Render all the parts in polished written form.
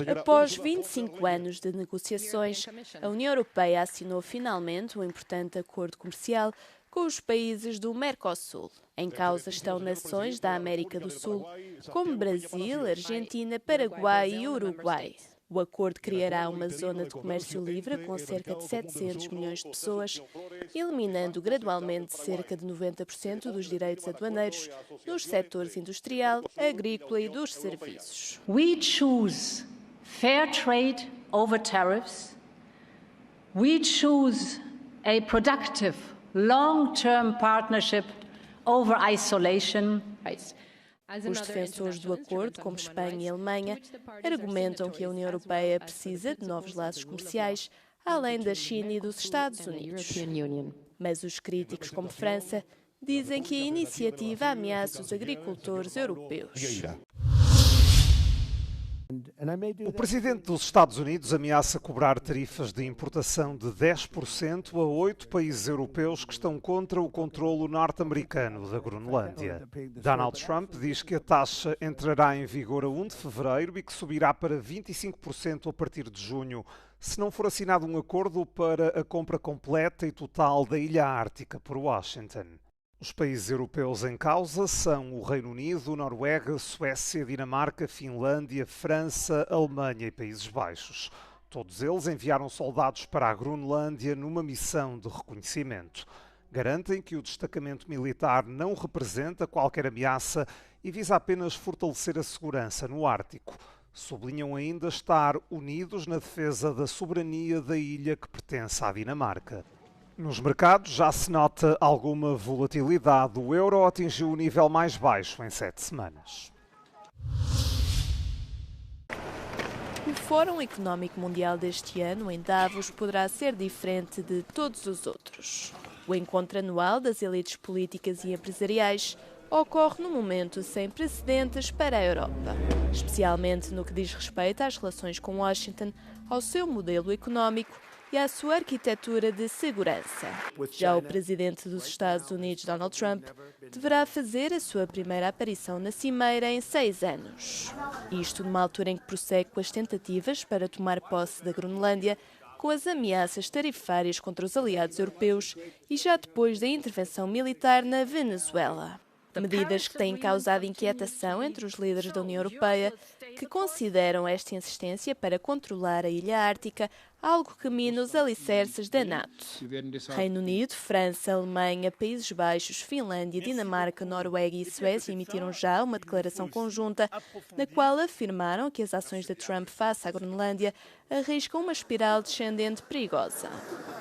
Após 25 anos de negociações, a União Europeia assinou finalmente um importante acordo comercial com os países do Mercosul. Em causa estão nações da América do Sul, como Brasil, Argentina, Paraguai e Uruguai. O acordo criará uma zona de comércio livre com cerca de 700 milhões de pessoas, eliminando gradualmente cerca de 90% dos direitos aduaneiros nos setores industrial, agrícola e dos serviços. We choose fair trade over tariffs. We choose a productive long-term partnership over isolation. Os defensores do acordo, como Espanha e Alemanha, argumentam que a União Europeia precisa de novos laços comerciais, além da China e dos Estados Unidos. Mas os críticos, como França, dizem que a iniciativa ameaça os agricultores europeus. O presidente dos Estados Unidos ameaça cobrar tarifas de importação de 10% a 8 países europeus que estão contra o controlo norte-americano da Groenlândia. Donald Trump diz que a taxa entrará em vigor a 1 de fevereiro e que subirá para 25% a partir de junho, se não for assinado um acordo para a compra completa e total da Ilha Ártica por Washington. Os países europeus em causa são o Reino Unido, Noruega, Suécia, Dinamarca, Finlândia, França, Alemanha e Países Baixos. Todos eles enviaram soldados para a Groenlândia numa missão de reconhecimento. Garantem que o destacamento militar não representa qualquer ameaça e visa apenas fortalecer a segurança no Ártico. Sublinham ainda estar unidos na defesa da soberania da ilha que pertence à Dinamarca. Nos mercados já se nota alguma volatilidade. O euro atingiu o nível mais baixo em 7 semanas. O Fórum Económico Mundial deste ano, em Davos, poderá ser diferente de todos os outros. O encontro anual das elites políticas e empresariais ocorre num momento sem precedentes para a Europa, especialmente no que diz respeito às relações com Washington, ao seu modelo económico e à sua arquitetura de segurança. Já o presidente dos Estados Unidos, Donald Trump, deverá fazer a sua primeira aparição na cimeira em 6 anos. Isto numa altura em que prossegue com as tentativas para tomar posse da Groenlândia, com as ameaças tarifárias contra os aliados europeus e já depois da intervenção militar na Venezuela. Medidas que têm causado inquietação entre os líderes da União Europeia, que consideram esta insistência para controlar a Ilha Ártica algo que mina os alicerces da NATO. Reino Unido, França, Alemanha, Países Baixos, Finlândia, Dinamarca, Noruega e Suécia emitiram já uma declaração conjunta na qual afirmaram que as ações de Trump face à Groenlândia arriscam uma espiral descendente perigosa.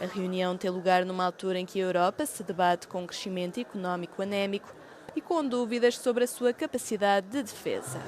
A reunião tem lugar numa altura em que a Europa se debate com um crescimento económico anémico e com dúvidas sobre a sua capacidade de defesa.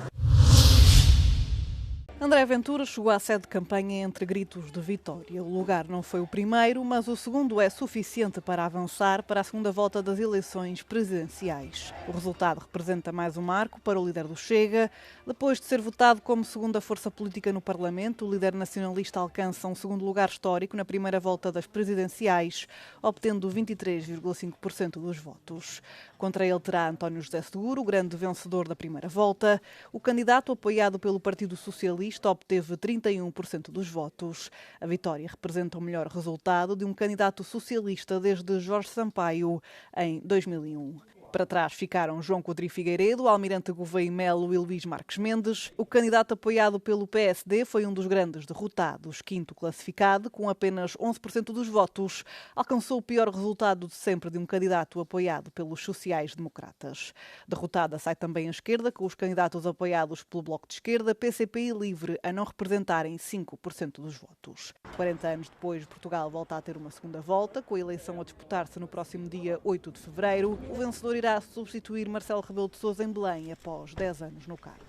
André Ventura chegou à sede de campanha entre gritos de vitória. O lugar não foi o primeiro, mas o segundo é suficiente para avançar para a segunda volta das eleições presidenciais. O resultado representa mais um marco para o líder do Chega. Depois de ser votado como segunda força política no Parlamento, o líder nacionalista alcança um segundo lugar histórico na primeira volta das presidenciais, obtendo 23,5% dos votos. Contra ele terá António José Seguro, o grande vencedor da primeira volta. O candidato apoiado pelo Partido Socialista obteve 31% dos votos. A vitória representa o melhor resultado de um candidato socialista desde Jorge Sampaio, em 2001. Para trás ficaram João Coutinho Figueiredo, Almirante Gouveia Melo e Luís Marques Mendes. O candidato apoiado pelo PSD foi um dos grandes derrotados. Quinto classificado, com apenas 11% dos votos, alcançou o pior resultado de sempre de um candidato apoiado pelos sociais-democratas. Derrotada sai também a esquerda, com os candidatos apoiados pelo Bloco de Esquerda, PCP e Livre a não representarem 5% dos votos. 40 anos depois, Portugal volta a ter uma segunda volta, com a eleição a disputar-se no próximo dia 8 de fevereiro. O vencedor irá substituir Marcelo Rebelo de Sousa em Belém após 10 anos no cargo.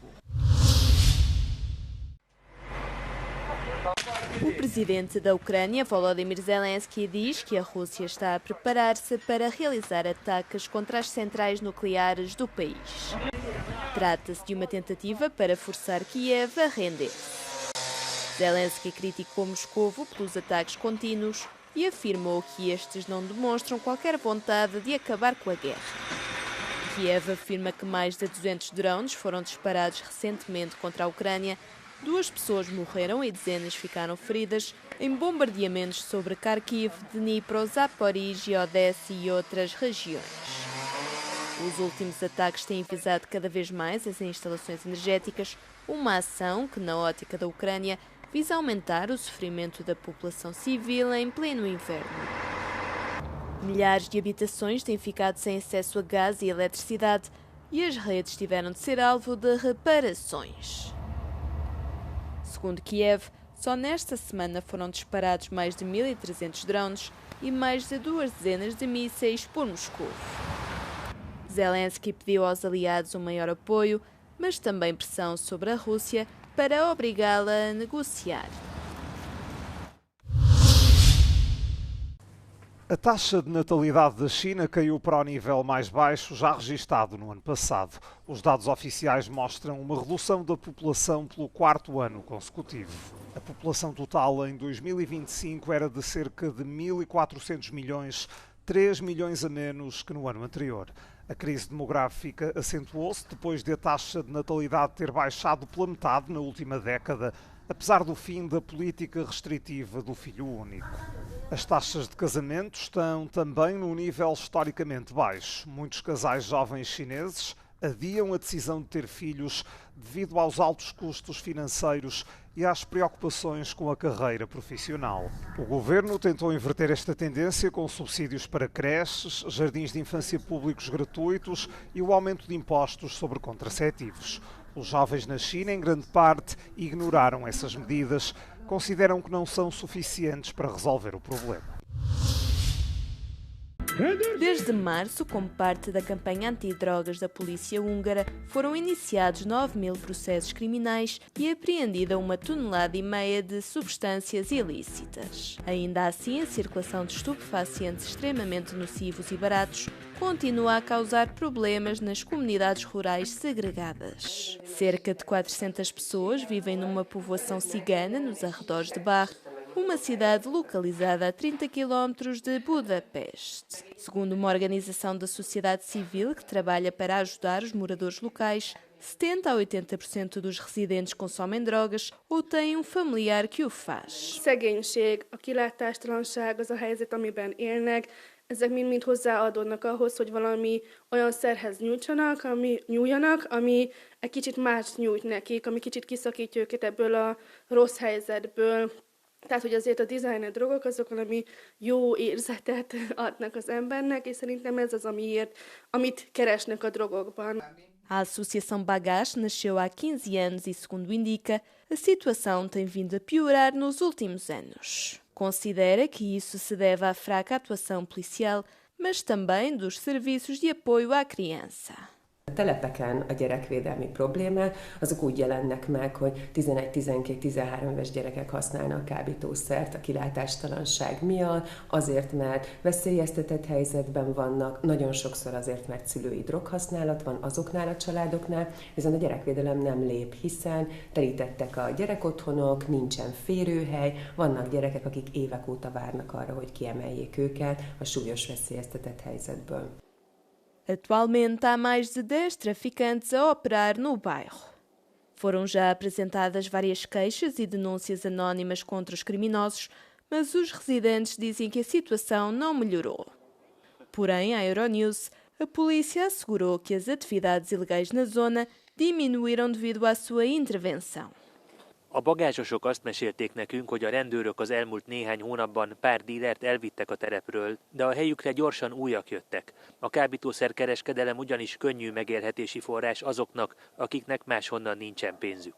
O presidente da Ucrânia, Volodymyr Zelensky, diz que a Rússia está a preparar-se para realizar ataques contra as centrais nucleares do país. Trata-se de uma tentativa para forçar Kiev a render-se. Zelensky criticou Moscovo pelos ataques contínuos e afirmou que estes não demonstram qualquer vontade de acabar com a guerra. Kiev afirma que mais de 200 drones foram disparados recentemente contra a Ucrânia, 2 pessoas morreram e dezenas ficaram feridas em bombardeamentos sobre Kharkiv, Dnipro, Zaporizhia, Odessa e outras regiões. Os últimos ataques têm visado cada vez mais as instalações energéticas, uma ação que, na ótica da Ucrânia, visa aumentar o sofrimento da população civil em pleno inverno. Milhares de habitações têm ficado sem acesso a gás e eletricidade e as redes tiveram de ser alvo de reparações. Segundo Kiev, só nesta semana foram disparados mais de 1.300 drones e mais de 2 dezenas de mísseis por Moscou. Zelensky pediu aos aliados um maior apoio, mas também pressão sobre a Rússia para obrigá-la a negociar. A taxa de natalidade da China caiu para o nível mais baixo já registado no ano passado. Os dados oficiais mostram uma redução da população pelo 4º ano consecutivo. A população total em 2025 era de cerca de 1.400 milhões, 3 milhões a menos que no ano anterior. A crise demográfica acentuou-se depois de a taxa de natalidade ter baixado pela metade na última década, apesar do fim da política restritiva do filho único. As taxas de casamento estão também num nível historicamente baixo. Muitos casais jovens chineses adiam a decisão de ter filhos devido aos altos custos financeiros e às preocupações com a carreira profissional. O governo tentou inverter esta tendência com subsídios para creches, jardins de infância públicos gratuitos e o aumento de impostos sobre contraceptivos. Os jovens na China, em grande parte, ignoraram essas medidas, consideram que não são suficientes para resolver o problema. Desde março, como parte da campanha antidrogas da polícia húngara, foram iniciados 9.000 processos criminais e apreendida 1,5 toneladas de substâncias ilícitas. Ainda assim, a circulação de estupefacientes extremamente nocivos e baratos continua a causar problemas nas comunidades rurais segregadas. Cerca de 400 pessoas vivem numa povoação cigana nos arredores de Bar, uma cidade localizada a 30 km de Budapeste. Segundo uma organização da sociedade civil que trabalha para ajudar os moradores locais, 70 a 80% dos residentes consomem drogas ou têm um familiar que o faz. Szegénység, a kilátástalanság, az a helyzet, amiben élnek, ezek mind hozzáadódnak ahhoz, hogy valami olyan szerhez nyúljanak, ami egy kicsit más nyújt nekik, ami kicsit kiszakítja őket ebből a rossz helyzetből. Tehát, hogy azért a designer drogok azok valami jó érzetet adnak az embernek, és szerintem ez az, amit keresnek a drogokban. A Associação Bagache nasceu há 15 anos e, segundo indica, a situação tem vindo a piorar nos últimos anos. Considera que isso se deve à fraca atuação policial, mas também dos serviços de apoio à criança. A telepeken a gyerekvédelmi problémák azok úgy jelennek meg, hogy 11-12-13 éves gyerekek használnak kábítószert a kilátástalanság miatt, azért, mert veszélyeztetett helyzetben vannak, nagyon sokszor azért, mert szülői droghasználat van azoknál a családoknál, viszont a gyerekvédelem nem lép, hiszen terítettek a gyerekotthonok, nincsen férőhely, vannak gyerekek, akik évek óta várnak arra, hogy kiemeljék őket a súlyos veszélyeztetett helyzetből. Atualmente há mais de 10 traficantes a operar no bairro. Foram já apresentadas várias queixas e denúncias anónimas contra os criminosos, mas os residentes dizem que a situação não melhorou. Porém, à Euronews, a polícia assegurou que as atividades ilegais na zona diminuíram devido à sua intervenção. A bagázsosok azt mesélték nekünk, hogy a rendőrök az elmúlt néhány hónapban pár dílert elvittek a terepről, de a helyükre gyorsan újak jöttek. A kábítószerkereskedelem ugyanis könnyű megélhetési forrás azoknak, akiknek máshonnan nincsen pénzük.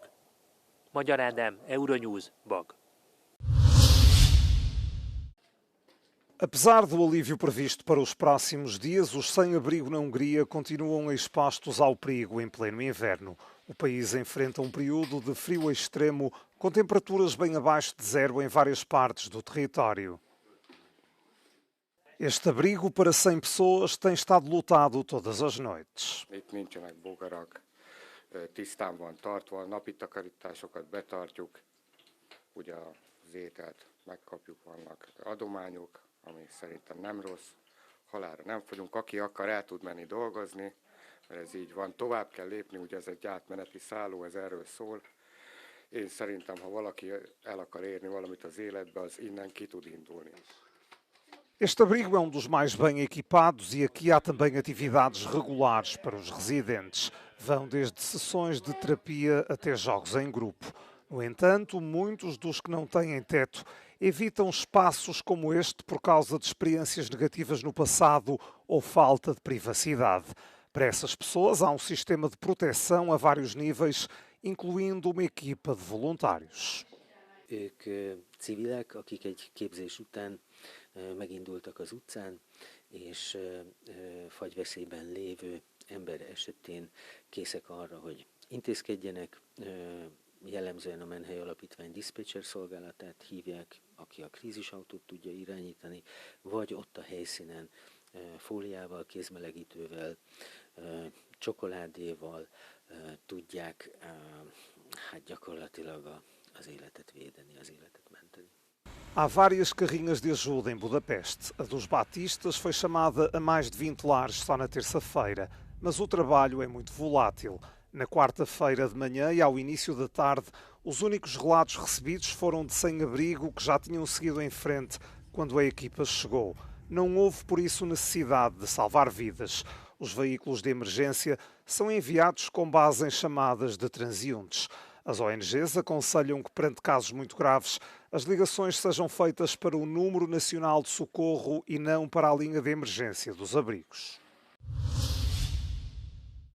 Magyar Ádám, Euronews, Bag. Apesar do alívio previsto para os próximos dias, os sem-abrigo na Hungria continuam expostos ao perigo em pleno inverno. O país enfrenta um período de frio extremo, com temperaturas bem abaixo de zero em várias partes do território. Este abrigo para 100 pessoas tem estado lotado todas as noites. Itt nincsenek bogarak, tisztán van tartva, napi takarításokat betartjuk, ugye az ételt megkapjuk, vannak adományok, ami szerintem nem rossz. Halálra nem fogyunk, aki akar, el tud menni dolgozni, mert ez így van. Tovább kell lépni, ugye ez egy átmeneti szálló, ez erről szól. Én szerintem, ha valaki el akar érni valamit az életbe, az innen ki tud indulni. Este abrigo é dos mais bem equipados e aqui há também atividades regulares para os residentes. Vão desde sessões de terapia até jogos em grupo. No entanto, muitos dos que não têm teto evitam espaços como este por causa de experiências negativas no passado ou falta de privacidade. Para essas pessoas há sistema de proteção a vários níveis, incluindo uma equipa de voluntários. Ők civilek, akik egy képzés után megindultak az utcán, és fagyveszélyben lévő ember esetén készek arra, hogy intézkedjenek. Jellemzően a Menhely Alapítvány diszpécser szolgálatát hívják, aki a krízisautót tudja irányítani, vagy ott a helyszínen fóliával, kézmelegítővel, csokoládéval tudják gyakorlatilag az életet védeni, az életet menteni. Há várias carrinhas de ajuda em Budapeste. A dos batistas foi chamada a mais de 20 lares só na terça-feira, mas o trabalho é muito volátil. Na quarta-feira de manhã e ao início da tarde, os únicos relatos recebidos foram de sem-abrigo que já tinham seguido em frente quando a equipa chegou. Não houve, por isso, necessidade de salvar vidas. Os veículos de emergência são enviados com base em chamadas de transeuntes. As ONGs aconselham que, perante casos muito graves, as ligações sejam feitas para o Número Nacional de Socorro e não para a linha de emergência dos abrigos.